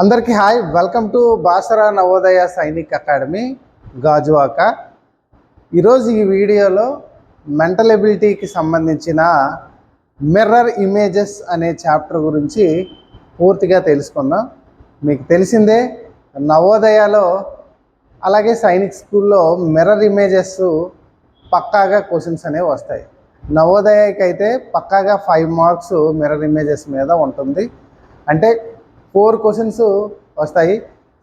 అందరికీ hi, welcome to Basara Navodaya Sainik academy Gajuwaka. ఈరోజు ఈ వీడియోలో మెంటల్ ఎబిలిటీకి సంబంధించిన మిర్రర్ ఇమేజెస్ అనే చాప్టర్ గురించి పూర్తిగా తెలుసుకుందాం. మీకు తెలిసిందే, నవోదయలో అలాగే సైనిక్ స్కూల్లో మిర్రర్ ఇమేజెస్ పక్కాగా క్వశ్చన్స్ అనేవి వస్తాయి. నవోదయకి అయితే పక్కాగా 5 మార్క్స్ మిర్రర్ ఇమేజెస్ మీద ఉంటుంది, అంటే 4 క్వశ్చన్స్ వస్తాయి.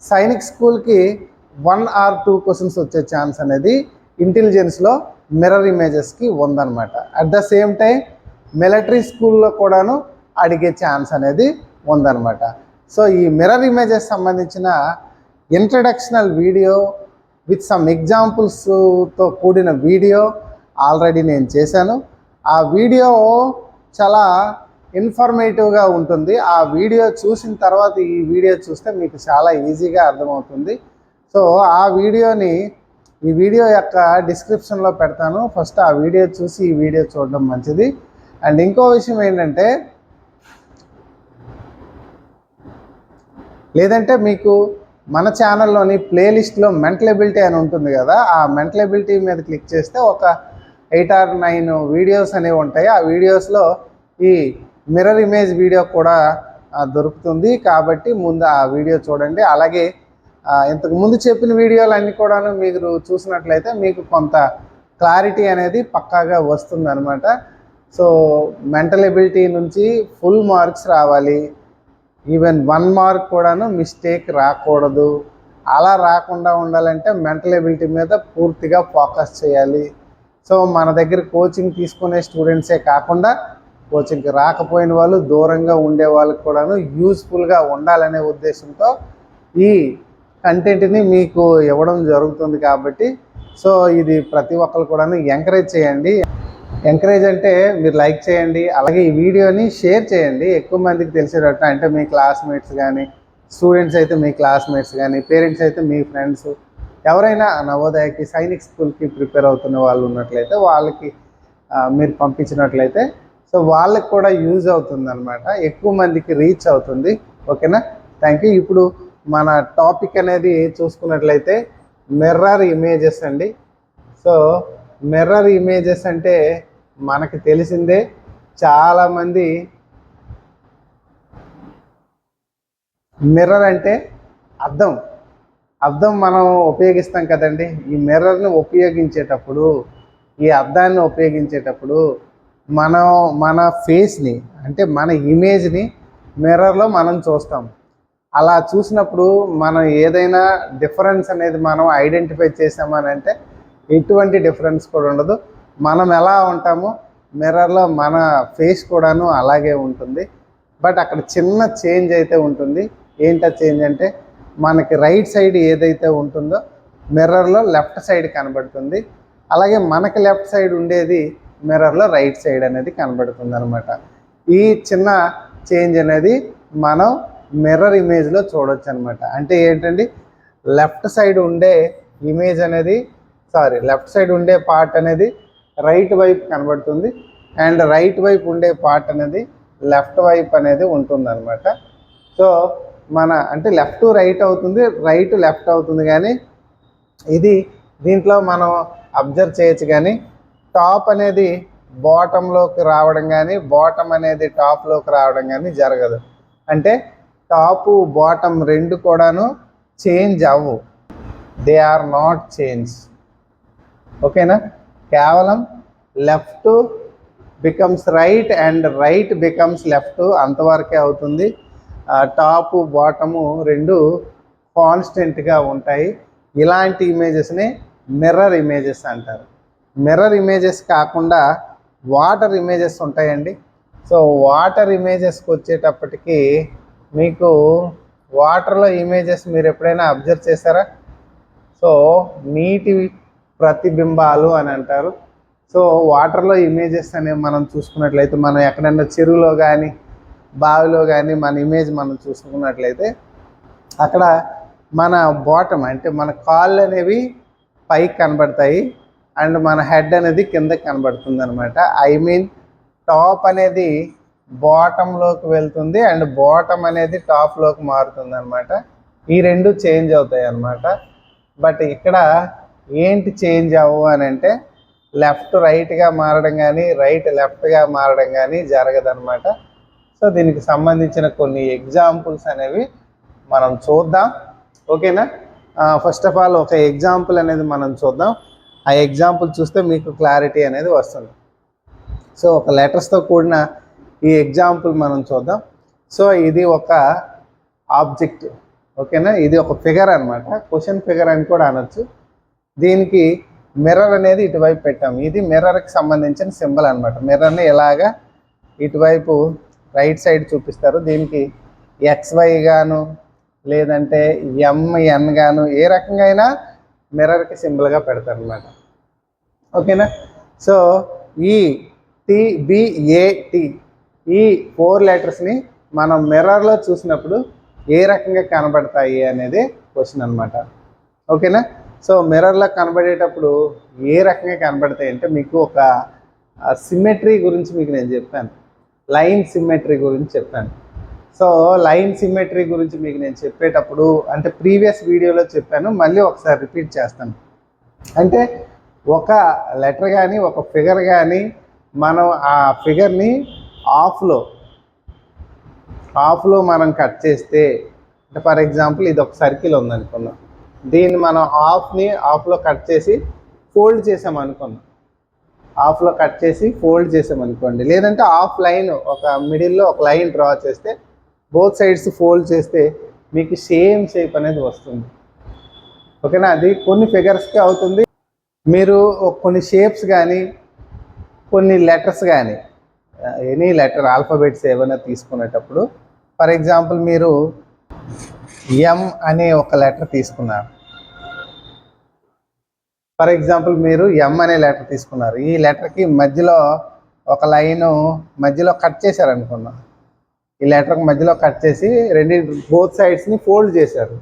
సైనిక్ స్కూల్కి 1 or 2 క్వశ్చన్స్ వచ్చే ఛాన్స్ అనేది ఇంటెలిజెన్స్లో మిర్రర్ ఇమేజెస్కి ఉందన్నమాట. At the same time military స్కూల్లో కూడాను అడిగే ఛాన్స్ అనేది ఉందన్నమాట. సో ఈ మిర్రర్ ఇమేజెస్ సంబంధించిన ఇంట్రడక్షనల్ వీడియో విత్ సమ్ ఎగ్జాంపుల్స్తో కూడిన వీడియో ఆల్రెడీ నేను చేశాను. ఆ వీడియో చాలా ఇన్ఫర్మేటివ్గా ఉంటుంది. ఆ వీడియో చూసిన తర్వాత ఈ వీడియో చూస్తే మీకు చాలా ఈజీగా అర్థమవుతుంది. సో ఆ వీడియోని ఈ వీడియో యొక్క డిస్క్రిప్షన్లో పెడతాను. ఫస్ట్ ఆ వీడియో చూసి ఈ వీడియో చూడడం మంచిది. అండ్ ఇంకో విషయం ఏంటంటే, లేదంటే మీకు మన ఛానల్లోని ప్లేలిస్ట్లో మెంటల్ ఎబిలిటీ అని ఉంటుంది కదా, ఆ మెంటల్ ఎబిలిటీ మీద క్లిక్ చేస్తే ఒక 8 or 9 వీడియోస్ అనేవి ఉంటాయి. ఆ వీడియోస్లో ఈ మిర్రర్ ఇమేజ్ వీడియో కూడా దొరుకుతుంది. కాబట్టి ముందు ఆ వీడియో చూడండి. అలాగే ఇంతకు ముందు చెప్పిన వీడియోలన్నీ కూడాను మీరు చూసినట్లయితే మీకు కొంత క్లారిటీ అనేది పక్కాగా వస్తుంది అనమాట. సో మెంటల్ ఎబిలిటీ నుంచి ఫుల్ మార్క్స్ రావాలి, ఈవెన్ 1 మార్క్ కూడాను మిస్టేక్ రాకూడదు. అలా రాకుండా ఉండాలంటే మెంటల్ ఎబిలిటీ మీద పూర్తిగా ఫోకస్ చేయాలి. సో మన దగ్గర కోచింగ్ తీసుకునే స్టూడెంట్సే కాకుండా కోచింగ్కి రాకపోయిన వాళ్ళు, దూరంగా ఉండే వాళ్ళకి కూడాను యూజ్ఫుల్గా ఉండాలనే ఉద్దేశంతో ఈ కంటెంట్ని మీకు ఇవ్వడం జరుగుతుంది. కాబట్టి సో ఇది ప్రతి ఒక్కరు కూడాను ఎంకరేజ్ చేయండి. ఎంకరేజ్ అంటే మీరు లైక్ చేయండి, అలాగే ఈ వీడియోని షేర్ చేయండి ఎక్కువ మందికి తెలిసేటట్టు. అంటే మీ క్లాస్మేట్స్ కానీ, స్టూడెంట్స్ అయితే మీ క్లాస్మేట్స్ కానీ, పేరెంట్స్ అయితే మీ ఫ్రెండ్స్, ఎవరైనా నవోదయకి సైనిక్ స్కూల్కి ప్రిపేర్ అవుతున్న వాళ్ళు ఉన్నట్లయితే వాళ్ళకి మీరు పంపించినట్లయితే సో వాళ్ళకి కూడా యూజ్ అవుతుంది అనమాట, ఎక్కువ మందికి రీచ్ అవుతుంది. ఓకేనా, థ్యాంక్ యూ. ఇప్పుడు మన టాపిక్ అనేది చూసుకున్నట్లయితే మిర్రర్ ఇమేజెస్ అండి. సో మిర్రర్ ఇమేజెస్ అంటే మనకి తెలిసిందే, చాలామంది మిర్రర్ అంటే అద్దం మనం ఉపయోగిస్తాం కదండి. ఈ మిర్రర్ని ఉపయోగించేటప్పుడు, ఈ అద్దాన్ని ఉపయోగించేటప్పుడు మన ఫేస్ని, అంటే మన ఇమేజ్ని మిర్రర్లో మనం చూస్తాం. అలా చూసినప్పుడు మనం ఏదైనా డిఫరెన్స్ అనేది మనం ఐడెంటిఫై చేసామని అంటే ఎటువంటి డిఫరెన్స్ కూడా ఉండదు. మనం ఎలా ఉంటామో మిర్రర్లో మన ఫేస్ కూడాను అలాగే ఉంటుంది. బట్ అక్కడ చిన్న చేంజ్ అయితే ఉంటుంది. ఏంటో చేంజ్ అంటే, మనకి రైట్ సైడ్ ఏదైతే ఉంటుందో మిర్రర్లో లెఫ్ట్ సైడ్ కనబడుతుంది. అలాగే మనకి లెఫ్ట్ సైడ్ ఉండేది మిర్రర్లో రైట్ సైడ్ అనేది కనబడుతుంది అనమాట. ఈ చిన్న చేంజ్ అనేది మనం మిర్రర్ ఇమేజ్లో చూడొచ్చు అనమాట. అంటే ఏంటండి, లెఫ్ట్ సైడ్ ఉండే ఇమేజ్ అనేది లెఫ్ట్ సైడ్ ఉండే పార్ట్ అనేది రైట్ వైపు కనబడుతుంది, అండ్ రైట్ వైపు ఉండే పార్ట్ అనేది లెఫ్ట్ వైపు అనేది ఉంటుంది అనమాట. సో అంటే లెఫ్ట్ రైట్ అవుతుంది, రైట్ లెఫ్ట్ అవుతుంది. కానీ దీంట్లో మనం అబ్జర్వ్ చేయొచ్చు. కానీ టాప్ అనేది బాటంలోకి రావడం కానీ, బాటం అనేది టాప్లోకి రావడం కానీ జరగదు. అంటే టాపు బాటం రెండు కూడాను చేంజ్ అవ్వు, దే ఆర్ నాట్ చేంజ్. ఓకేనా, కేవలం left becomes right and right becomes left, అంతవరకే అవుతుంది. టాపు బాటము రెండు కాన్స్టెంట్గా ఉంటాయి. ఇలాంటి ఇమేజెస్ని మిర్రర్ ఇమేజెస్ అంటారు. మిర్రర్ ఇమేజెస్ కాకుండా వాటర్ ఇమేజెస్ ఉంటాయండి. సో వాటర్ ఇమేజెస్కి వచ్చేటప్పటికి మీకు వాటర్లో ఇమేజెస్ మీరు ఎప్పుడైనా అబ్జర్వ్ చేశారా? సో నీటి ప్రతిబింబాలు అని అంటారు. సో వాటర్లో ఇమేజెస్ అనేవి మనం చూసుకున్నట్లయితే, మనం ఎక్కడైనా చెరువులో కానీ బావిలో కానీ మన ఇమేజ్ మనం చూసుకున్నట్లయితే అక్కడ మన బాటమ్, అంటే మన కాళ్ళు అనేవి పైకి కనబడతాయి అండ్ మన హెడ్ అనేది కిందకి కనబడుతుంది అనమాట. ఐ మీన్ టాప్ అనేది బాటంలోకి వెళ్తుంది అండ్ బాటమ్ అనేది టాప్లోకి మారుతుంది అనమాట. ఈ రెండు చేంజ్ అవుతాయి అన్నమాట. బట్ ఇక్కడ ఏంటి చేంజ్ అవ్వవు అని అంటే లెఫ్ట్ రైట్గా మారడం కానీ రైట్ లెఫ్ట్గా మారడం కానీ జరగదన్నమాట. సో దీనికి సంబంధించిన కొన్ని ఎగ్జాంపుల్స్ అనేవి మనం చూద్దాం. ఓకేనా? ఫస్ట్ ఆఫ్ ఆల్ ఒక ఎగ్జాంపుల్ అనేది మనం చూద్దాం. ఆ ఎగ్జాంపుల్ చూస్తే మీకు క్లారిటీ అనేది వస్తుంది. సో ఒక లెటర్స్తో కూడిన ఈ ఎగ్జాంపుల్ మనం చూద్దాం. సో ఇది ఒక ఆబ్జెక్ట్. ఓకేనా? ఇది ఒక ఫిగర్ అనమాట. క్వశ్చన్ ఫిగర్ అని కూడా అనొచ్చు. దీనికి మిర్రర్ అనేది ఇటువైపు పెట్టాము. ఇది మిర్రర్కి సంబంధించిన సింబల్ అనమాట. మిర్రర్ని ఇలాగా ఇటువైపు రైట్ సైడ్ చూపిస్తారు. దీనికి XY గాను లేదంటే MN గాను ఏ రకంగా అయినా మిర్రర్కి సింబల్గా పెడతారు అనమాట. ఓకేనా? సో ఈ TBAT ఈ 4 లెటర్స్ని మనం మిర్రర్లో చూసినప్పుడు ఏ రకంగా కనబడతాయి అనేది క్వశ్చన్ అనమాట. ఓకేనా? సో మిర్రర్లో కనబడేటప్పుడు ఏ రకంగా కనబడతాయి అంటే మీకు ఒక సిమెట్రీ గురించి మీకు నేను చెప్పాను. లైన్ సిమెట్రీ గురించి చెప్పాను. సో లైన్ సిమెట్రీ గురించి మీకు నేను చెప్పేటప్పుడు అంటే ప్రీవియస్ వీడియోలో చెప్పాను, మళ్ళీ ఒకసారి రిపీట్ చేస్తాను. అంటే ఒక లెటర్ కానీ ఒక ఫిగర్ కానీ మనం ఆ ఫిగర్ని ఆఫ్లో మనం కట్ చేస్తే, అంటే ఫర్ ఎగ్జాంపుల్ ఇది ఒక సర్కిల్ ఉందనుకున్నాం, దీన్ని మనం ఆఫ్లో కట్ చేసి ఫోల్డ్ చేసామనుకున్నాం. ఆఫ్లో కట్ చేసి ఫోల్డ్ చేసామనుకోండి, లేదంటే ఆఫ్ లైన్ ఒక మిడిల్లో ఒక లైన్ డ్రా చేస్తే బోత్ సైడ్స్ ఫోల్డ్ చేస్తే మీకు సేమ్ షేప్ అనేది వస్తుంది. ఓకేనా? అది కొన్ని ఫిగర్స్కి అవుతుంది. మీరు కొన్ని షేప్స్ కానీ కొన్ని లెటర్స్ కానీ ఎనీ లెటర్ ఆల్ఫాబెట్స్ ఏమైనా తీసుకునేటప్పుడు ఫర్ ఎగ్జాంపుల్ మీరు M అనే ఒక లెటర్ తీసుకున్నారు. ఫర్ ఎగ్జాంపుల్ మీరు M అనే లెటర్ తీసుకున్నారు. ఈ లెటర్కి మధ్యలో ఒక లైను మధ్యలో కట్ చేశారనుకున్నాం. ఈ లెటర్కి మధ్యలో కట్ చేసి బోత్ సైడ్స్ని ఫోల్డ్ చేశారు.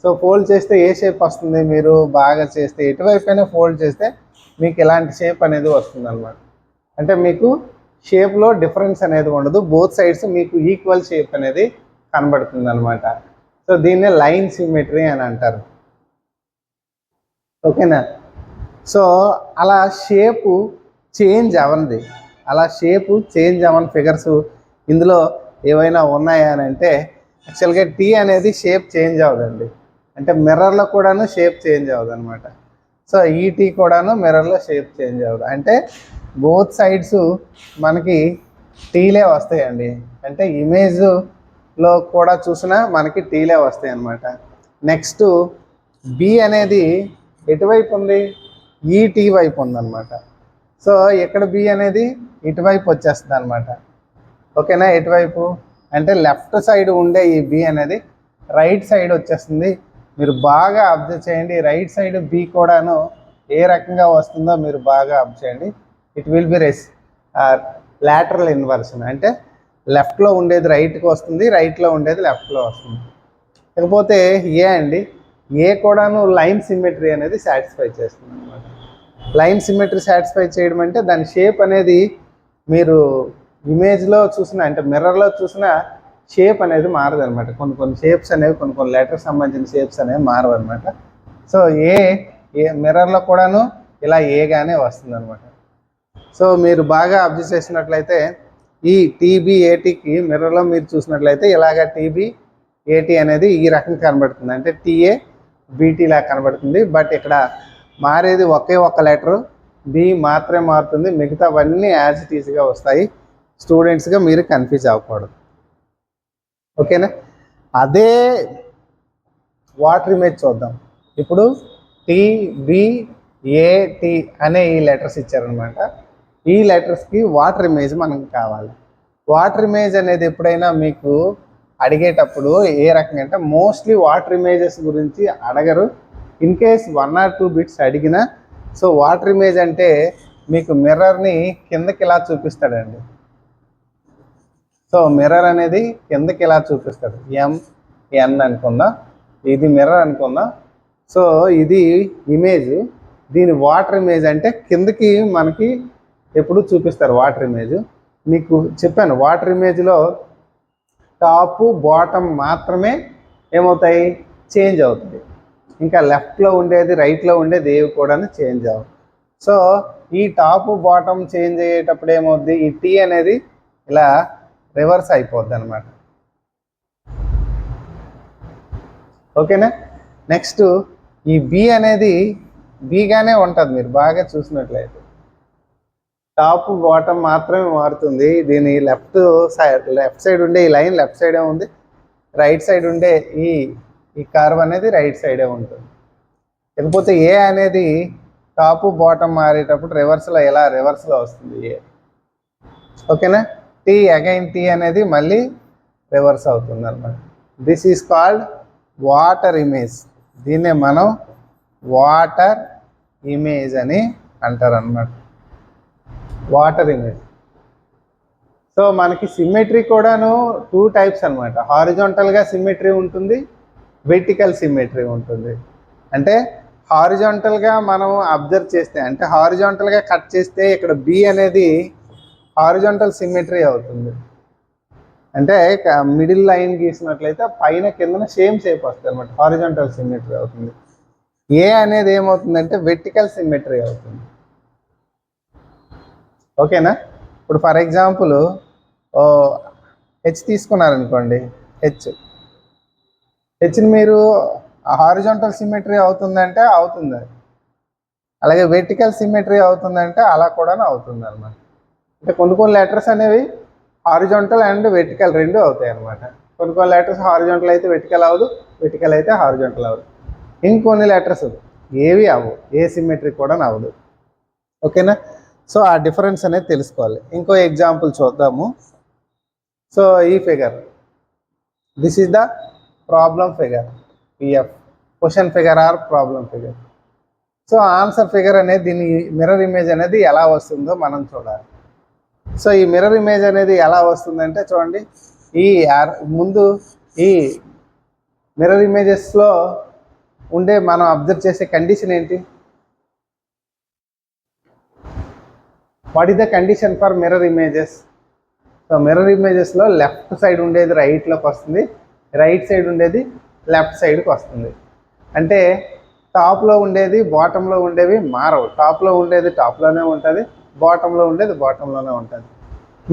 సో ఫోల్డ్ చేస్తే ఏ షేప్ వస్తుంది? మీరు బాగా చేస్తే ఎటువైపైనా ఫోల్డ్ చేస్తే మీకు ఇలాంటి షేప్ అనేది వస్తుంది అనమాట. అంటే మీకు షేప్లో డిఫరెన్స్ అనేది ఉండదు, బోత్ సైడ్స్ మీకు ఈక్వల్ షేప్ అనేది కనబడుతుంది అనమాట. సో దీన్నే లైన్ సిమెట్రీ అని అంటారు. ఓకేనా? సో అలా షేపు చేంజ్ అవ్వని ఫిగర్స్ ఇందులో ఏవైనా ఉన్నాయా అని అంటే యాక్చువల్గా T అనేది షేప్ చేంజ్ అవ్వదండి. అంటే మిర్రర్లో కూడాను షేప్ చేంజ్ అవ్వదు అనమాట. సో ఈ T కూడాను మిర్రర్లో షేప్ చేంజ్ అవ్వదు. అంటే బోత్ సైడ్స్ మనకి టీలే వస్తాయండి. అంటే ఇమేజ్లో కూడా చూసినా మనకి టీలే వస్తాయి అన్నమాట. నెక్స్ట్ B అనేది ఎటువైపు ఉంది? ఈ T వైపు ఉందన్నమాట. సో ఇక్కడ B అనేది ఇటువైపు వచ్చేస్తుంది అనమాట. ఓకేనా? ఎటువైపు అంటే లెఫ్ట్ సైడ్ ఉండే ఈ B అనేది రైట్ సైడ్ వచ్చేస్తుంది. మీరు బాగా అబ్జర్వ్ చేయండి. రైట్ సైడ్ B కూడాను ఏ రకంగా వస్తుందో మీరు బాగా అబ్జర్వ్ చేయండి. It will be lateral inversion. అంటే లెఫ్ట్లో ఉండేది రైట్కి వస్తుంది, రైట్లో ఉండేది లెఫ్ట్లో వస్తుంది. ఇకపోతే ఏ అండి, ఏ కూడాను లైన్ సిమెట్రీ అనేది సాటిస్ఫై చేస్తుంది అనమాట. లైన్ సిమెట్రీ సాటిస్ఫై చేయడం అంటే దాని షేప్ అనేది మీరు ఇమేజ్లో చూసినా అంటే మిర్రర్లో చూసినా షేప్ అనేది మారదు అనమాట. కొన్ని షేప్స్ అనేవి కొన్ని లెటర్స్ సంబంధించిన షేప్స్ అనేవి మారవు అనమాట. సో ఏ మిర్రర్లో కూడాను ఇలా ఏగానే వస్తుంది అనమాట. సో మీరు బాగా అబ్జర్వ్ చేసినట్లయితే ఈ TBATకి మిర్రర్లో మీరు చూసినట్లయితే ఇలాగ TBAT అనేది ఈ రకంగా కనబడుతుంది. అంటే TABT లాగా కనబడుతుంది. బట్ ఇక్కడ మారేది ఒకే ఒక్క లెటరు B మాత్రమే మారుతుంది. మిగతావన్నీ యాజ్ ఇట్ ఈజ్గా వస్తాయి. స్టూడెంట్స్గా మీరు కన్ఫ్యూజ్ అవ్వకూడదు. ఓకేనా? అదే వాటర్ ఇమేజ్ చూద్దాం. ఇప్పుడు TBAT అనే ఈ లెటర్స్ ఇచ్చారనమాట. ఈ లెటర్స్కి వాటర్ ఇమేజ్ మనకు కావాలి. వాటర్ ఇమేజ్ అనేది ఎప్పుడైనా మీకు అడిగేటప్పుడు ఏ రకంగా అంటే మోస్ట్లీ వాటర్ ఇమేజెస్ గురించి అడగరు. ఇన్ కేస్ 1 or 2 బిట్స్ అడిగినా సో వాటర్ ఇమేజ్ అంటే మీకు మిర్రర్ని కిందకి ఇలా చూపిస్తాడండి. సో మిర్రర్ అనేది కిందకి ఇలా చూపిస్తాడు. MN అనుకుందాం, ఇది మిర్రర్ అనుకుందాం. సో ఇది ఇమేజ్, దీని వాటర్ ఇమేజ్ అంటే కిందకి మనకి ఎప్పుడు చూపిస్తారు వాటర్ ఇమేజ్. మీకు చెప్పాను వాటర్ ఇమేజ్లో టాపు బాటమ్ మాత్రమే ఏమవుతాయి, చేంజ్ అవుతుంది. ఇంకా లెఫ్ట్లో ఉండేది రైట్లో ఉండేది ఏవి కూడా చేంజ్ అవ్వవు. సో ఈ టాపు బాటమ్ చేంజ్ అయ్యేటప్పుడు ఏమవుద్ది, ఈ టీ అనేది ఇలా రివర్స్ అయిపోద్ది అనమాట. ఓకేనా. నెక్స్ట్ ఈ బి అనేది బీగానే ఉంటుంది. మీరు బాగా చూసినట్లయితే టాప్ బాటమ్ మాత్రమే మారుతుంది. దీని లెఫ్ట్ సైడ్ ఉండే ఈ లైన్ లెఫ్ట్ సైడే ఉంది, రైట్ సైడ్ ఉండే ఈ కర్వ్ అనేది రైట్ సైడే ఉంటుంది. లేకపోతే ఏ అనేది టాప్ బాటమ్ మారేటప్పుడు రివర్స్లో వస్తుంది ఏ. ఓకేనా. టీ అగైన్ టీ అనేది మళ్ళీ రివర్స్ అవుతుంది అనమాట. This is called water image. దీన్నే మనం వాటర్ ఇమేజ్ అని అంటారు అన్నమాట, వాటర్ ఇమేజ్. సో మనకి సిమ్మెట్రీ కూడాను 2 టైప్స్ అనమాట. హారిజాంటల్గా సిమ్మెట్రీ ఉంటుంది, వెర్టికల్ సిమ్మెట్రీ ఉంటుంది. అంటే హారిజాంటల్గా మనం అబ్జర్వ్ చేస్తే, అంటే హారిజాంటల్గా కట్ చేస్తే ఇక్కడ బి అనేది హారిజాంటల్ సిమ్మెట్రీ అవుతుంది. అంటే మిడిల్ లైన్ గీసినట్లయితే పైన కిందన సేమ్ షేప్ వస్తుంది అనమాట, హారిజాంటల్ సిమ్మెట్రీ అవుతుంది. ఏ అనేది ఏమవుతుందంటే వెర్టికల్ సిమ్మెట్రీ అవుతుంది. ఓకేనా. ఇప్పుడు ఫర్ ఎగ్జాంపుల్ హెచ్ తీసుకున్నారనుకోండి, హెచ్ని మీరు హారిజాంటల్ సిమ్మెట్రీ అవుతుందంటే అవుతుంది, అలాగే వెర్టికల్ సిమ్మెట్రీ అవుతుందంటే అలా కూడా అవుతుంది అనమాట. అంటే కొన్ని లెటర్స్ అనేవి హారిజాంటల్ అండ్ వెర్టికల్ రెండు అవుతాయి అనమాట. కొన్ని లెటర్స్ హారిజాంటల్ అయితే వెర్టికల్ అవ్వదు, వెర్టికల్ అయితే హారిజాంటల్ అవ్వదు. ఇంకొన్ని లెటర్స్ ఏవి అవ్వవు, ఏ సిమ్మెట్రీ కూడా అవ్వదు. ఓకేనా. సో ఆ డిఫరెన్స్ అనేది తెలుసుకోవాలి. ఇంకో ఎగ్జాంపుల్ చూద్దాము. సో ఈ figure, this is the problem figure, PF, question figure or problem figure. So answer figure అనేది దీని మిర్రర్ ఇమేజ్ అనేది ఎలా వస్తుందో మనం చూడాలి. సో ఈ మిర్రర్ ఇమేజ్ అనేది ఎలా వస్తుందంటే చూడండి, ముందు ఈ మిర్రర్ ఇమేజెస్లో ఉండే మనం అబ్జర్వ్ చేసే కండిషన్ ఏంటి, what is the condition for mirror images. So mirror ఇమేజెస్లో లెఫ్ట్ సైడ్ ఉండేది రైట్లోకి వస్తుంది, రైట్ సైడ్ ఉండేది లెఫ్ట్ సైడ్కి వస్తుంది. అంటే టాప్లో ఉండేది బాటంలో ఉండేవి మారవు, టాప్లో ఉండేది టాప్లోనే ఉంటుంది, బాటంలో ఉండేది బాటంలోనే ఉంటుంది.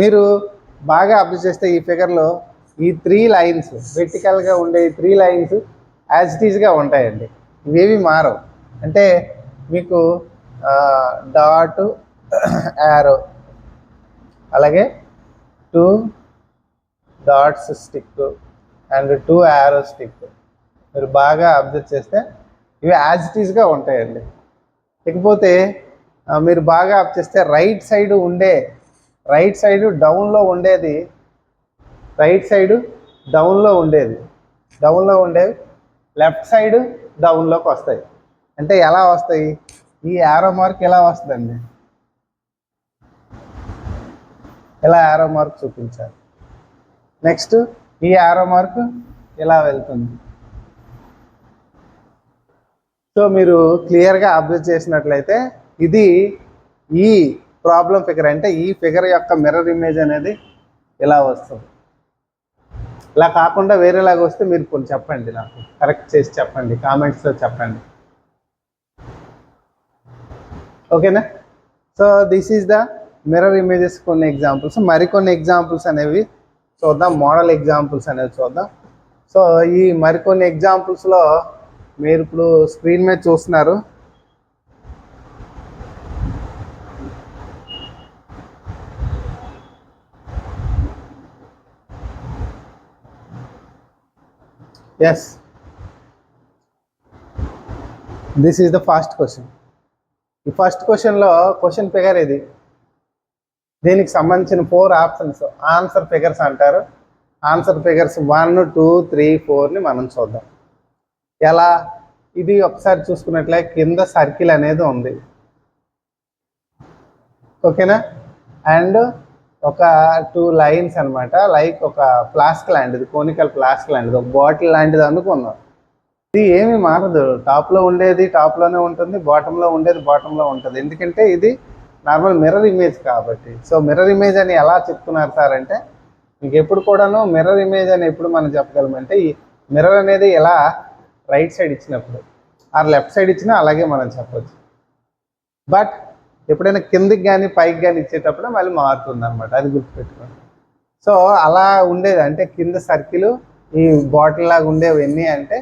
మీరు బాగా అబ్జర్వ్ చేస్తే ఈ ఫిగర్లో ఈ 3 లైన్స్, వెర్టికల్గా ఉండే ఈ 3 లైన్స్ యాజ్ ఇట్ ఈజ్గా ఉంటాయండి, ఇవేవి మారవు. అంటే మీకు డాట్, యారో, అలాగే 2 dots stick and 2 arrow stick, మీరు బాగా అబ్జర్వ్ చేస్తే ఇవి యాజ్ ఇట్ ఈజ్గా ఉంటాయండి. ఇకపోతే మీరు బాగా అబ్జర్వ్ చేస్తే రైట్ సైడ్ డౌన్లో ఉండేది, లెఫ్ట్ సైడ్ డౌన్లోకి వస్తాయి. అంటే ఎలా వస్తాయి, ఈ యారో మార్క్ ఎలా వస్తుందండి, ఇలా యారో మార్క్ చూపించాలి. నెక్స్ట్ ఈ యారో మార్క్ ఇలా వెళ్తుంది. సో మీరు క్లియర్గా అబ్జర్వ్ చేసినట్లయితే ఇది ఈ ప్రాబ్లం ఫిగర్, అంటే ఈ ఫిగర్ యొక్క మిర్రర్ ఇమేజ్ అనేది ఇలా వస్తుంది. ఇలా కాకుండా వేరేలాగా వస్తే మీరు కొన్ని చెప్పండి, నాకు కరెక్ట్ చేసి చెప్పండి, కామెంట్స్లో చెప్పండి. ఓకేనా. So this is the mirror images కొన్ని ఎగ్జాంపుల్స్. మరికొన్ని ఎగ్జాంపుల్స్ అనేవి చూద్దాం, మోడల్ ఎగ్జాంపుల్స్ అనేవి చూద్దాం. సో ఈ మరికొన్ని ఎగ్జాంపుల్స్లో మీరు ఇప్పుడు స్క్రీన్ మీద చూస్తున్నారు. Yes, this is the first question. ఈ ఫస్ట్ క్వశ్చన్లో క్వశ్చన్ ఫిగర్ ఇది, దీనికి సంబంధించిన 4 ఆప్షన్స్ ఆన్సర్ ఫిగర్స్ అంటారు. ఆన్సర్ ఫిగర్స్ 1, 2, 3, 4ని మనం చూద్దాం. ఎలా, ఇది ఒకసారి చూసుకున్నట్లయితే కింద సర్కిల్ అనేది ఉంది. ఓకేనా. అండ్ ఒక 2 లైన్స్ అనమాట, లైక్ ఒక ఫ్లాస్క్ లాంటిది, కోనికల్ ఫ్లాస్క్ లాంటిది, ఒక బాటిల్ లాంటిది అనుకున్నాం. ఇది ఏమీ మారదు, టాప్లో ఉండేది టాప్లోనే ఉంటుంది, బాటంలో ఉండేది బాటంలో ఉంటుంది. ఎందుకంటే ఇది నార్మల్ మిర్రర్ ఇమేజ్ కాబట్టి. సో మిర్రర్ ఇమేజ్ అని ఎలా చెప్తున్నారు సార్ అంటే, మీకు ఎప్పుడు కూడాను మిర్రర్ ఇమేజ్ అని ఎప్పుడు మనం చెప్పగలమంటే, ఈ మిర్రర్ అనేది ఎలా రైట్ సైడ్ ఇచ్చినప్పుడు ఆర్ లెఫ్ట్ సైడ్ ఇచ్చినా అలాగే మనం చెప్పొచ్చు. బట్ ఎప్పుడైనా కిందికి కానీ పైకి కానీ ఇచ్చేటప్పుడు మళ్ళీ మారుతుంది అనమాట, అది గుర్తుపెట్టుకోండి. సో అలా ఉండేది అంటే కింద సర్కిల్ ఈ బాటిల్ లాగా ఉండేవి ఎన్ని అంటే,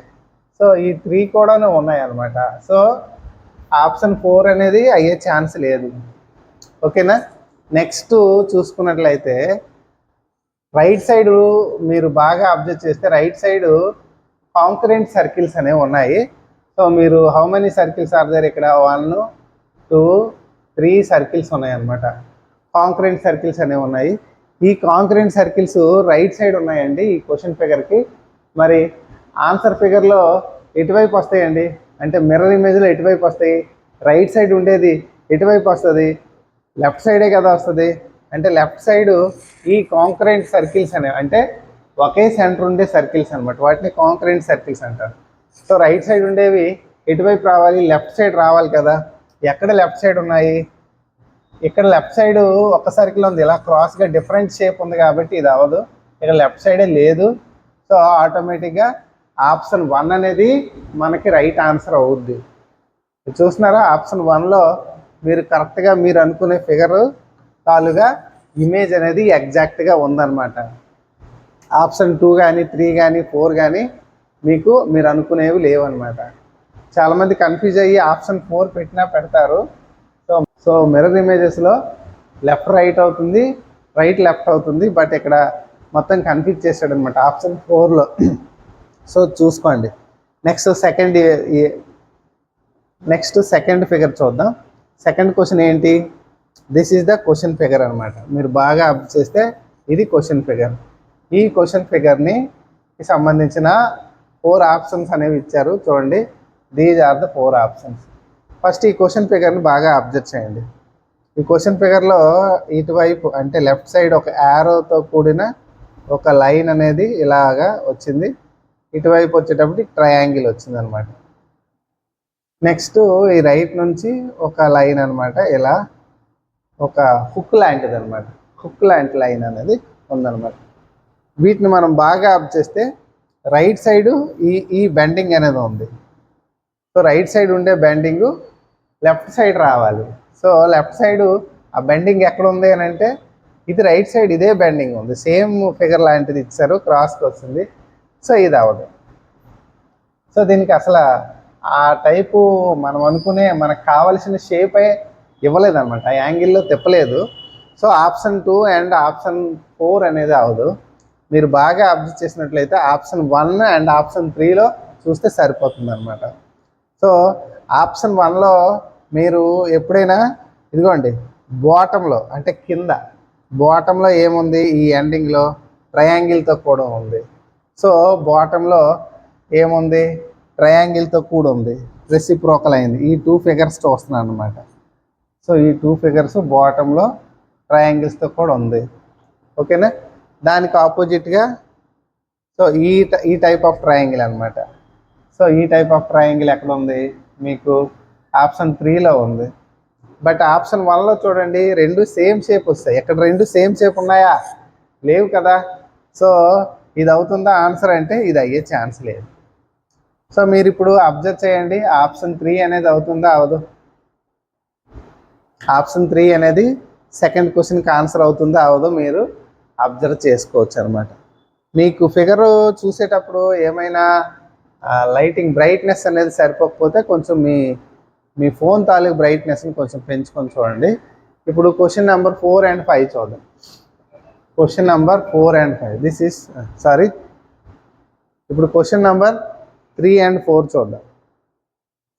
సో ఈ 3 కూడాను ఉన్నాయన్నమాట. సో ఆప్షన్ 4 అనేది అయ్యే ఛాన్స్ లేదు. ఓకేనా. నెక్స్ట్ చూసుకున్నట్లయితే రైట్ సైడ్ మీరు బాగా అబ్జర్వ్ చేస్తే రైట్ సైడ్ కాంకరెంట్ సర్కిల్స్ అనేవి ఉన్నాయి. సో మీరు how many circles are there, ఇక్కడ 1 2 3 సర్కిల్స్ ఉన్నాయన్నమాట. కాంకరెంట్ సర్కిల్స్ అనేవి ఉన్నాయి. ఈ కాంకరెంట్ సర్కిల్స్ రైట్ సైడ్ ఉన్నాయండి ఈ క్వశ్చన్ ఫిగర్కి. మరి ఆన్సర్ ఫిగర్లో ఎటువైపు వస్తాయండి అంటే మిర్రర్ ఇమేజ్లో ఎటువైపు వస్తాయి? రైట్ సైడ్ ఉండేది ఎటువైపు వస్తుంది? లెఫ్ట్ సైడే కదా వస్తుంది. అంటే లెఫ్ట్ సైడ్ ఈ కాంకరెంట్ సర్కిల్స్ అనేవి అంటే ఒకే సెంటర్ ఉండే సర్కిల్స్ అనమాట, వాటిని కాంకరెంట్ సర్కిల్స్ అంటారు. సో రైట్ సైడ్ ఉండేవి ఎటువైపు రావాలి? లెఫ్ట్ సైడ్ రావాలి కదా. ఎక్కడ లెఫ్ట్ సైడ్ ఉన్నాయి? ఇక్కడ లెఫ్ట్ సైడ్ ఒక సర్కిల్ ఉంది, ఇలా క్రాస్గా డిఫరెంట్ షేప్ ఉంది కాబట్టి ఇది అవ్వదు. ఇక్కడ లెఫ్ట్ సైడే లేదు. సో ఆటోమేటిక్గా ఆప్షన్ 1 అనేది మనకి రైట్ ఆన్సర్ అవుద్ది. చూస్తున్నారా, ఆప్షన్ 1లో మీరు కరెక్ట్గా మీరు అనుకునే ఫిగర్ తాలుగా ఇమేజ్ అనేది ఎగ్జాక్ట్గా ఉందన్నమాట. ఆప్షన్ 2 కానీ 3 కానీ 4 కానీ మీరు అనుకునేవి లేవన్నమాట. చాలామంది కన్ఫ్యూజ్ అయ్యి ఆప్షన్ 4 పెట్టినా పెడతారు. సో మిర్రర్ ఇమేజెస్లో లెఫ్ట్ రైట్ అవుతుంది, రైట్ లెఫ్ట్ అవుతుంది, బట్ ఇక్కడ మొత్తం కన్ఫ్యూజ్ చేశాడు అనమాట ఆప్షన్ 4లో. సో చూసుకోండి. నెక్స్ట్ సెకండ్ ఫిగర్ చూద్దాం. సెకండ్ క్వశ్చన్ ఏంటి? This is the question figure అనమాట. మీరు బాగా అబ్జర్వ్ చేస్తే ఇది క్వశ్చన్ ఫిగర్. ఈ క్వశ్చన్ ఫిగర్ని సంబంధించిన 4 ఆప్షన్స్ అనేవి ఇచ్చారు చూడండి. These are the 4 options. First ఈ క్వశ్చన్ ఫిగర్ని బాగా అబ్జర్వ్ చేయండి. ఈ క్వశ్చన్ ఫిగర్లో ఇటువైపు అంటే లెఫ్ట్ సైడ్ ఒక యారోతో కూడిన ఒక లైన్ అనేది ఇలాగా వచ్చింది. ఇటువైపు వచ్చేటప్పటికి ట్రయాంగిల్ వచ్చింది అనమాట. నెక్స్ట్ ఈ రైట్ నుంచి ఒక లైన్ అనమాట, ఇలా ఒక హుక్ లాంటిది అనమాట, హుక్ లాంటి లైన్ అనేది ఉందన్నమాట. వీటిని మనం బాగా అబ్జర్వ్ చేస్తే రైట్ సైడు ఈ బెండింగ్ అనేది ఉంది. సో రైట్ సైడ్ ఉండే బెండింగ్ లెఫ్ట్ సైడ్ రావాలి. సో లెఫ్ట్ సైడు ఆ బెండింగ్ ఎక్కడ ఉంది అని అంటే ఇది రైట్ సైడ్ ఇదే బెండింగ్ ఉంది, సేమ్ ఫిగర్ లాంటిది ఇచ్చారు, క్రాస్కి వస్తుంది. సో ఇది అవ్వదు. సో దీనికి అసలు ఆ టైపు మనం అనుకునే మనకు కావలసిన షేపే ఇవ్వలేదన్నమాట, ఆ యాంగిల్లో తిప్పలేదు. సో ఆప్షన్ 2 అండ్ ఆప్షన్ 4 అనేది అవ్వదు. మీరు బాగా అబ్జర్వ్ చేసినట్లయితే ఆప్షన్ 1 అండ్ ఆప్షన్ 3లో చూస్తే సరిపోతుంది అనమాట. సో ఆప్షన్ 1లో మీరు ఎప్పుడైనా ఇదిగోండి బాటంలో అంటే కింద బాటంలో ఏముంది? ఈ ఎండింగ్లో ట్రయాంగిల్తో కూడా ఉంది. సో బాటంలో ఏముంది? ట్రయాంగిల్తో కూడా ఉంది, రెసిప్రోకల్ అయింది. ఈ 2 ఫిగర్స్ చూస్తున్నాను అనమాట. సో ఈ 2 ఫిగర్స్ బాటంలో ట్రయాంగిల్స్తో కూడా ఉంది. ఓకేనా. దానికి ఆపోజిట్గా సో ఈ టైప్ ఆఫ్ ట్రయాంగిల్ అనమాట. సో ఈ టైప్ ఆఫ్ ట్రయాంగిల్ ఎక్కడ ఉంది? మీకు ఆప్షన్ 3లో ఉంది. బట్ ఆప్షన్ 1లో చూడండి, 2 సేమ్ షేప్ వస్తాయి. ఎక్కడ 2 సేమ్ షేప్ ఉన్నాయా? లేవు కదా. సో ఇది అవుతుందా ఆన్సర్ అంటే ఇది అయ్యే ఛాన్స్ లేదు. సో మీరు ఇప్పుడు అబ్జర్వ్ చేయండి, ఆప్షన్ 3 అనేది అవుతుందా? అవదు. ఆప్షన్ 3 అనేది సెకండ్ క్వశ్చన్కి ఆన్సర్ అవుతుందా? అవదు. మీరు అబ్జర్వ్ చేసుకోవచ్చు అనమాట. మీకు ఫిగర్ చూసేటప్పుడు ఏమైనా లైటింగ్ బ్రైట్నెస్ అనేది సరిపోకపోతే కొంచెం మీ ఫోన్ తాలూకు బ్రైట్నెస్ని కొంచెం పెంచుకొని చూడండి. ఇప్పుడు క్వశ్చన్ నెంబర్ 4 and 5 చూద్దాం. క్వశ్చన్ నెంబర్ 4 and 5 ఇప్పుడు క్వశ్చన్ నెంబర్ 3 and 4 చూద్దాం.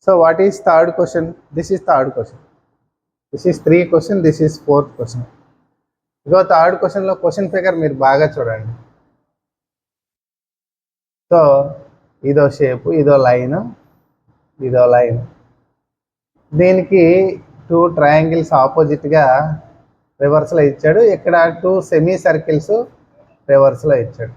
So what is third question? This is third question. This is 3 question, this is 4th question. ఇదో థర్డ్ క్వశ్చన్లో క్వశ్చన్ ఫిగర్ మీరు బాగా చూడండి. సో ఇదో షేపు, ఇదో లైన్, ఇదో లైన్. దీనికి 2 ట్రయాంగిల్స్ ఆపోజిట్గా రివర్స్లో ఇచ్చాడు. ఇక్కడ 2 సెమీ సర్కిల్స్ రివర్స్లో ఇచ్చాడు.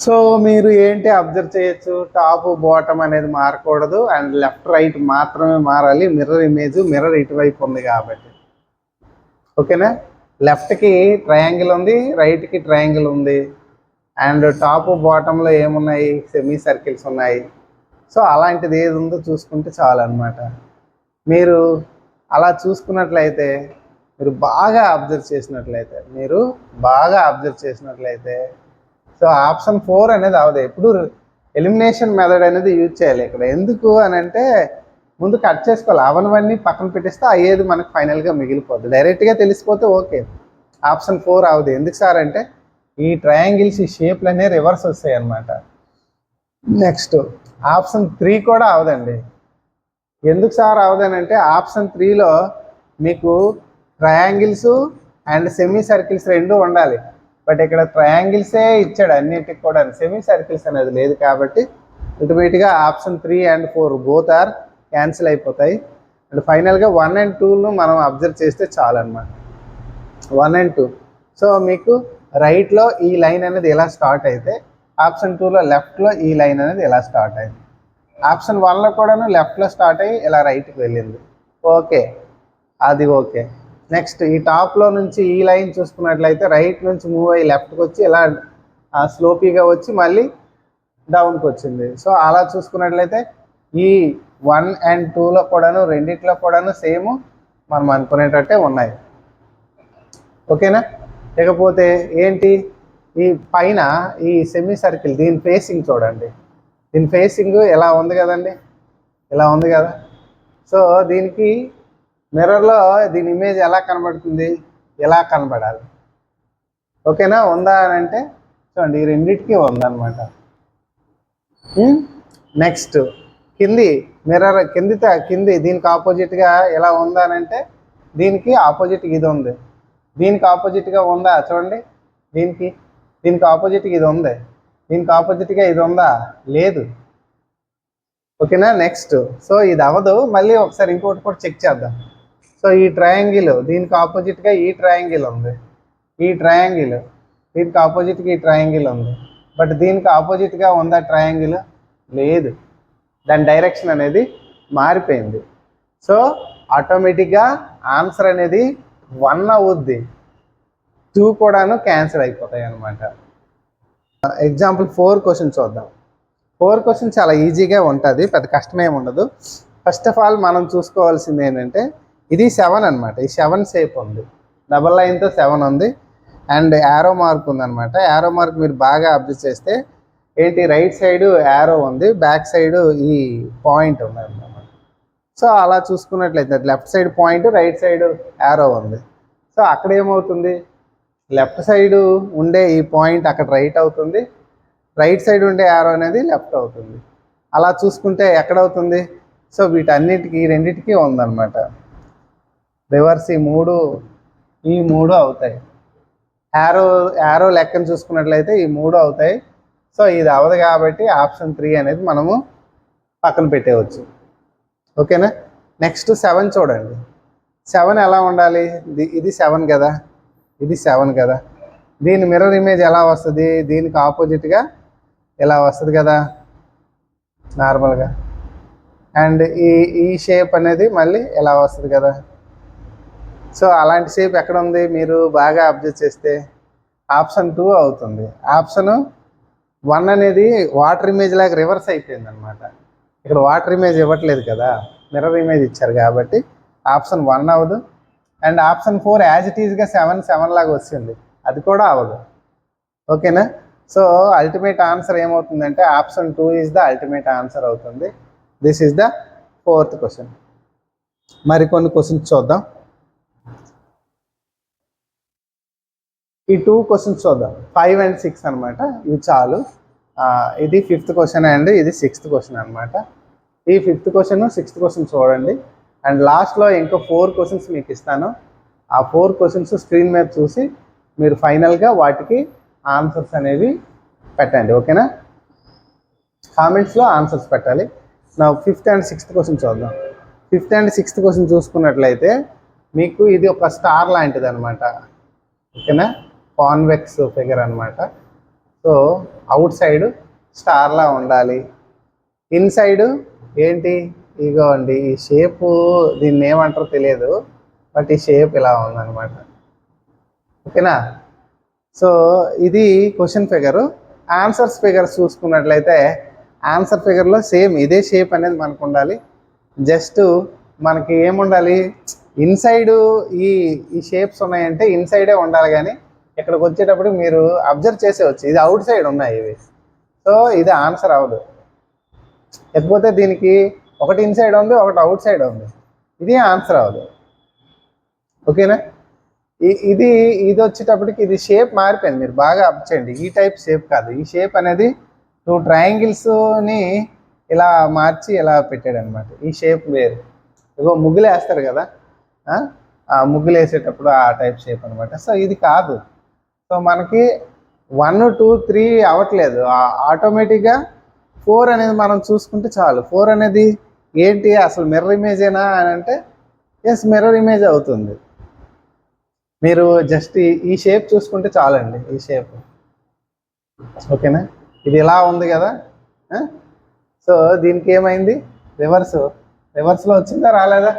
సో మీరు ఏంటి అబ్జర్వ్ చేయొచ్చు, టాప్ బాటమ్ అనేది మారకూడదు అండ్ లెఫ్ట్ రైట్ మాత్రమే మారాలి. మిర్రర్ ఇమేజ్ మిర్రర్ ఇటువైపు ఉంది కాబట్టి, ఓకేనా. లెఫ్ట్కి ట్రయాంగిల్ ఉంది, రైట్కి ట్రయాంగిల్ ఉంది అండ్ టాప్ బాటంలో ఏమున్నాయి, సెమీ సర్కిల్స్ ఉన్నాయి. సో అలాంటిది ఏది ఉందో చూసుకుంటే చాలు అనమాట. మీరు అలా చూసుకున్నట్లయితే, మీరు బాగా అబ్జర్వ్ చేసినట్లయితే సో ఆప్షన్ 4 అనేది అవదు. ఎప్పుడు ఎలిమినేషన్ మెథడ్ అనేది యూజ్ చేయాలి ఇక్కడ. ఎందుకు అని అంటే, ముందు కట్ చేసుకోవాలి, అవన్నీ పక్కన పెట్టేస్తే అయ్యేది మనకు ఫైనల్గా మిగిలిపోద్ది. డైరెక్ట్గా తెలిసిపోతే ఓకే. ఆప్షన్ 4 అవదు. ఎందుకు సార్ అంటే, ఈ ట్రయాంగిల్స్ ఈ షేప్లు అనేవి రివర్స్ వస్తాయి అన్నమాట. నెక్స్ట్ ఆప్షన్ 3 కూడా అవదండి. ఎందుకు సార్ అవదనంటే, ఆప్షన్ 3లో మీకు ట్రయాంగిల్స్ అండ్ సెమీ సర్కిల్స్ రెండు ఉండాలి. బట్ ఇక్కడ ట్రయాంగిల్సే ఇచ్చాడు అన్నింటికి కూడా, సెమీ సర్కిల్స్ అనేది లేదు కాబట్టి అల్టిమేట్గా option 3 and 4 both are cancel అయిపోతాయి. అండ్ ఫైనల్గా 1 and 2ను మనం అబ్జర్వ్ చేస్తే చాలన్నమాట. 1 and 2. సో మీకు రైట్లో ఈ లైన్ అనేది ఎలా స్టార్ట్ అయితే, ఆప్షన్ 2లో లెఫ్ట్లో ఈ లైన్ అనేది ఎలా స్టార్ట్ అయింది. ఆప్షన్ 1లో కూడాను లెఫ్ట్లో స్టార్ట్ అయ్యి ఇలా రైట్కి వెళ్ళింది. ఓకే, అది ఓకే. నెక్స్ట్ ఈ టాప్లో నుంచి ఈ లైన్ చూసుకున్నట్లయితే రైట్ నుంచి మూవ్ అయ్యి లెఫ్ట్కి వచ్చి ఇలా స్లోపీగా వచ్చి మళ్ళీ డౌన్కి వచ్చింది. సో అలా చూసుకున్నట్లయితే ఈ 1 and 2లో కూడాను రెండిట్లో కూడాను సేమ్ మనం అనుకునేటట్టే ఉన్నాయి. ఓకేనా. లేకపోతే ఏంటి, ఈ పైన ఈ సెమీ సర్కిల్ దీని ఫేసింగ్ చూడండి. దీని ఫేసింగ్ ఎలా ఉంది కదండి, ఇలా ఉంది కదా. సో దీనికి మిర్రర్లో దీని ఇమేజ్ ఎలా కనబడుతుంది, ఎలా కనబడాలి. ఓకేనా. ఉందా అని అంటే చూడండి, ఈ రెండింటికి ఉందన్నమాట. నెక్స్ట్ కింది మిర్రర్ కింది దీనికి ఆపోజిట్గా ఎలా ఉందా అని అంటే, దీనికి ఆపోజిట్గా ఇది ఉంది. దీనికి ఆపోజిట్గా ఉందా చూడండి, దీనికి ఆపోజిట్గా ఇది ఉంది. దీనికి ఆపోజిట్గా ఇది ఉందా, లేదు. ఓకేనా. నెక్స్ట్ సో ఇది అవ్వదు. మళ్ళీ ఒకసారి ఇంకోటి కూడా చెక్ చేద్దాం. సో ఈ ట్రయాంగిల్ దీనికి ఆపోజిట్గా ఈ ట్రయాంగిల్ ఉంది, ఈ ట్రయాంగిల్ దీనికి ఆపోజిట్గా ఈ ట్రయాంగిల్ ఉంది. బట్ దీనికి ఆపోజిట్గా ఉందా ట్రయాంగిల్, లేదు. దాని డైరెక్షన్ అనేది మారిపోయింది. సో ఆటోమేటిక్గా ఆన్సర్ అనేది 1 అవుద్ది, 2 కూడాను క్యాన్సిల్ అయిపోతాయి అన్నమాట. ఎగ్జాంపుల్ 4 క్వశ్చన్ చూద్దాం. 4 క్వశ్చన్ చాలా ఈజీగా ఉంటుంది, పెద్ద కష్టమేమి ఉండదు. ఫస్ట్ ఆఫ్ ఆల్ మనం చూసుకోవాల్సింది ఏంటంటే, ఇది 7 అనమాట. ఈ 7 షేప్ ఉంది, డబల్ లైన్తో 7 ఉంది అండ్ యారో మార్క్ ఉందన్నమాట. యారో మార్క్ మీరు బాగా అబ్జర్వ్ చేస్తే ఏంటి, రైట్ సైడ్ యారో ఉంది, బ్యాక్ సైడ్ ఈ పాయింట్ ఉంది అన్నమాట. సో అలా చూసుకున్నట్లయితే left side point, right side arrow ఉంది. సో అక్కడ ఏమవుతుంది, లెఫ్ట్ సైడ్ ఉండే ఈ పాయింట్ అక్కడ రైట్ అవుతుంది, రైట్ సైడ్ ఉండే యారో అనేది లెఫ్ట్ అవుతుంది. అలా చూసుకుంటే ఎక్కడవుతుంది, సో వీటన్నిటికీ రెండింటికి ఉందన్నమాట. రివర్స్ ఈ మూడు అవుతాయి. యారో లెక్కను చూసుకున్నట్లయితే ఈ 3 అవుతాయి. సో ఇది అవదు కాబట్టి ఆప్షన్ 3 అనేది మనము పక్కన పెట్టేయవచ్చు. ఓకేనా. నెక్స్ట్ 7 చూడండి. 7 ఎలా ఉండాలి, ఇది 7 కదా, ఇది 7 కదా. దీని మిర్రర్ ఇమేజ్ ఎలా వస్తుంది, దీనికి ఆపోజిట్గా ఇలా వస్తుంది కదా నార్మల్గా. అండ్ ఈ షేప్ అనేది మళ్ళీ ఎలా వస్తుంది కదా. సో అలాంటి షేప్ ఎక్కడ ఉంది, మీరు బాగా అబ్జర్వ్ చేస్తే ఆప్షన్ 2 అవుతుంది. ఆప్షన్ 1 అనేది వాటర్ ఇమేజ్ లాగా రివర్స్ అయిపోయింది అనమాట. ఇక్కడ వాటర్ ఇమేజ్ ఇవ్వట్లేదు కదా, మిర్రర్ ఇమేజ్ ఇచ్చారు కాబట్టి ఆప్షన్ 1 అవ్వదు. అండ్ ఆప్షన్ 4 యాజ్ ఇట్ ఈజ్గా 7 లాగా వచ్చింది, అది కూడా అవ్వదు. ఓకేనా. సో అల్టిమేట్ ఆన్సర్ ఏమవుతుందంటే option 2 is the ultimate answer అవుతుంది. This is the 4th question. మరికొన్ని క్వశ్చన్స్ చూద్దాం. ఈ 2 క్వశ్చన్స్ చూద్దాం, 5 and 6 అనమాట. ఇవి చాలు. ఇది 5th క్వశ్చన్ అండ్ ఇది 6th క్వశ్చన్ అనమాట. ఈ 5th క్వశ్చన్ 6th క్వశ్చన్ చూడండి. అండ్ లాస్ట్లో ఇంకో 4 క్వశ్చన్స్ మీకు ఇస్తాను. ఆ 4 క్వశ్చన్స్ స్క్రీన్ మీద చూసి మీరు ఫైనల్గా వాటికి ఆన్సర్స్ అనేవి పెట్టండి. ఓకేనా. కామెంట్స్లో ఆన్సర్స్ పెట్టాలి. నా 5th and 6th క్వశ్చన్ చూద్దాం. 5th and 6th క్వశ్చన్ చూసుకున్నట్లయితే మీకు ఇది ఒక స్టార్ లాంటిది అనమాట. ఓకేనా. కాన్వెక్స్ ఫిగర్ అనమాట. సో అవుట్ సైడ్ స్టార్లా ఉండాలి, ఇన్సైడ్ ఏంటి ఇగో అండి ఈ షేపు, దీన్ని ఏమంటారో తెలియదు, బట్ ఈ షేప్ ఇలా ఉందన్నమాట. ఓకేనా. సో ఇది క్వశ్చన్ ఫిగరు. ఆన్సర్స్ ఫిగర్ చూసుకున్నట్లయితే ఆన్సర్ ఫిగర్లో సేమ్ ఇదే షేప్ అనేది మనకు ఉండాలి. జస్ట్ మనకి ఏముండాలి, ఇన్సైడ్ ఈ ఈ షేప్స్ ఉన్నాయంటే ఇన్సైడే ఉండాలి, కానీ ఇక్కడికి వచ్చేటప్పుడు మీరు అబ్జర్వ్ చేసేవచ్చు ఇది అవుట్ సైడ్ ఉన్నాయి ఇవి. సో ఇది ఆన్సర్ అవ్వదు. లేకపోతే దీనికి ఒకటి ఇన్సైడ్ ఉంది, ఒకటి అవుట్ సైడ్ ఉంది, ఇది ఆన్సర్ అవ్వదు. ఓకేనా. ఇది ఇది వచ్చేటప్పటికి ఇది షేప్ మారిపోయింది, మీరు బాగా అబ్జర్వ్ చేయండి. ఈ టైప్ షేప్ కాదు, ఈ షేప్ అనేది 2 ట్రయాంగిల్స్ని ఇలా మార్చి ఇలా పెట్టాడు అనమాట. ఈ షేప్ వేరు. ఇగో ముగ్గులు వేస్తారు కదా, ఆ ముగ్గులు వేసేటప్పుడు ఆ టైప్ షేప్ అనమాట. సో ఇది కాదు. సో మనకి 1, 2, 3 అవ్వట్లేదు, ఆటోమేటిక్గా 4 అనేది మనం చూసుకుంటే చాలు. 4 అనేది ఏంటి అసలు మిర్రర్ ఇమేజేనా అని అంటే ఎస్, మిర్రర్ ఇమేజ్ అవుతుంది. మీరు జస్ట్ ఈ షేప్ చూసుకుంటే చాలండి, ఈ షేప్. ఓకేనా. ఇది ఇలా ఉంది కదా. సో దీనికి ఏమైంది, రివర్స్లో వచ్చిందా రాలేదా.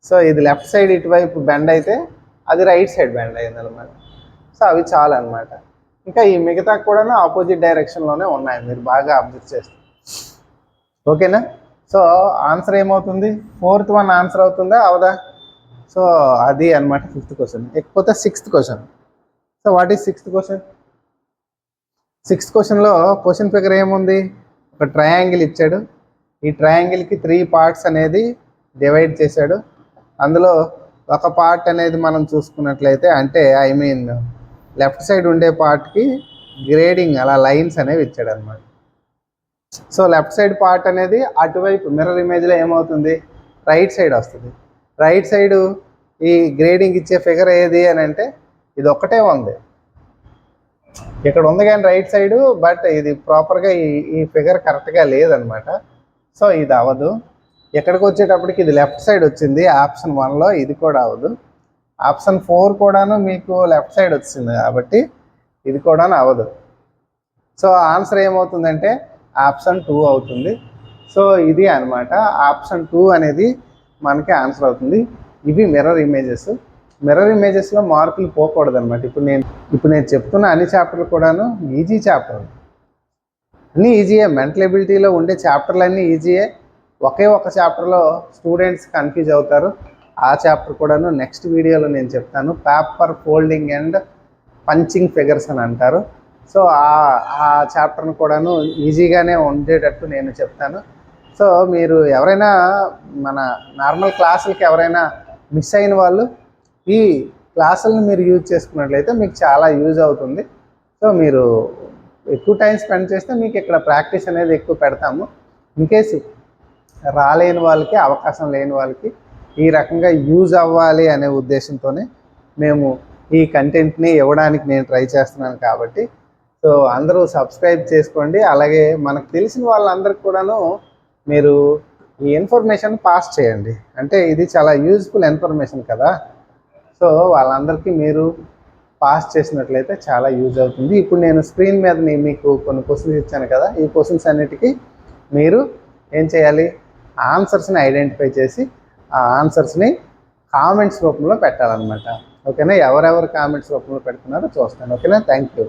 సో ఇది లెఫ్ట్ సైడ్ ఇటువైపు బెండ్ అయితే అది రైట్ సైడ్ బెండ్ అయింది అనమాట. సో అవి చాలు అనమాట. ఇంకా ఈ మిగతా కూడా ఆపోజిట్ డైరెక్షన్లోనే ఉన్నాయి, మీరు బాగా అబ్జర్వ్ చేస్తే. ఓకేనా. సో ఆన్సర్ ఏమవుతుంది, 4th వన్ ఆన్సర్ అవుతుందా అవదా. సో అది అనమాట 5th క్వశ్చన్. ఇకపోతే 6th question. So what is 6th question. 6th క్వశ్చన్లో క్వశ్చన్ ఫిగర్ ఏముంది, ఒక ట్రయాంగిల్ ఇచ్చాడు. ఈ ట్రయాంగిల్కి 3 పార్ట్స్ అనేది డివైడ్ చేశాడు. అందులో ఒక పార్ట్ అనేది మనం చూసుకున్నట్లయితే అంటే లెఫ్ట్ సైడ్ ఉండే పార్ట్కి గ్రేడింగ్ అలా లైన్స్ అనేవి ఇచ్చాడు అనమాట. సో లెఫ్ట్ సైడ్ పార్ట్ అనేది అటువైపు మిర్రర్ ఇమేజ్లో ఏమవుతుంది, రైట్ సైడ్ వస్తుంది. రైట్ సైడు ఈ గ్రేడింగ్ ఇచ్చే ఫిగర్ ఏది అని అంటే ఇది ఒక్కటే ఉంది, ఇక్కడ ఉంది కానీ రైట్ సైడు, బట్ ఇది ప్రాపర్గా ఈ ఫిగర్ కరెక్ట్గా లేదనమాట. సో ఇది అవ్వదు. ఎక్కడికి వచ్చేటప్పటికి ఇది లెఫ్ట్ సైడ్ వచ్చింది ఆప్షన్ 1లో, ఇది కూడా అవ్వదు. ఆప్షన్ 4 కూడాను మీకు లెఫ్ట్ సైడ్ వచ్చింది కాబట్టి ఇది కూడా అవ్వదు. సో ఆన్సర్ ఏమవుతుందంటే ఆప్షన్ 2 అవుతుంది. సో ఇది అనమాట ఆప్షన్ 2 అనేది మనకి ఆన్సర్ అవుతుంది. ఇవి మిర్రర్ ఇమేజెస్. మిర్రర్ ఇమేజెస్లో మార్కులు పోకూడదు అనమాట. ఇప్పుడు నేను చెప్తున్న అన్ని చాప్టర్లు కూడాను ఈజీ చాప్టర్లు, అన్నీ ఈజీయే. మెంటల్ ఎబిలిటీలో ఉండే చాప్టర్లు అన్నీ ఈజీయే. ఒకే ఒక చాప్టర్లో స్టూడెంట్స్ కన్ఫ్యూజ్ అవుతారు. ఆ చాప్టర్ కూడాను నెక్స్ట్ వీడియోలో నేను చెప్తాను. Paper folding and punching figures అని అంటారు. సో ఆ చాప్టర్ను కూడాను ఈజీగానే ఉండేటట్టు నేను చెప్తాను. సో మీరు ఎవరైనా మన నార్మల్ క్లాసులకి ఎవరైనా మిస్ అయిన వాళ్ళు ఈ క్లాసులను మీరు యూజ్ చేసుకున్నట్లయితే మీకు చాలా యూజ్ అవుతుంది. సో మీరు ఎక్కువ టైం స్పెండ్ చేస్తే మీకు ఇక్కడ ప్రాక్టీస్ అనేది ఎక్కువ పెడతాము. ఇన్కేస్ రాలేని వాళ్ళకి, అవకాశం లేని వాళ్ళకి ఈ రకంగా యూజ్ అవ్వాలి అనే ఉద్దేశంతోనే మేము ఈ కంటెంట్ని ఇవ్వడానికి నేను ట్రై చేస్తున్నాను. కాబట్టి సో అందరూ సబ్స్క్రైబ్ చేసుకోండి. అలాగే మనకు తెలిసిన వాళ్ళందరికీ కూడాను మీరు ఈ ఇన్ఫర్మేషన్ పాస్ చేయండి. అంటే ఇది చాలా యూజ్ఫుల్ ఇన్ఫర్మేషన్ కదా. సో వాళ్ళందరికీ మీరు పాస్ చేసినట్లయితే చాలా యూజ్ అవుతుంది. ఇప్పుడు నేను స్క్రీన్ మీద మీకు కొన్ని క్వశ్చన్స్ ఇచ్చాను కదా, ఈ క్వశ్చన్స్ అన్నిటికీ మీరు ఏం చేయాలి, ఆన్సర్స్ని ఐడెంటిఫై చేసి ఆ ఆన్సర్స్ని కామెంట్స్ రూపంలో పెట్టాలన్నమాట. ఓకేనా. ఎవరెవరు కామెంట్స్ రూపంలో పెడుతున్నారో చూస్తాను. ఓకేనా. Thank you.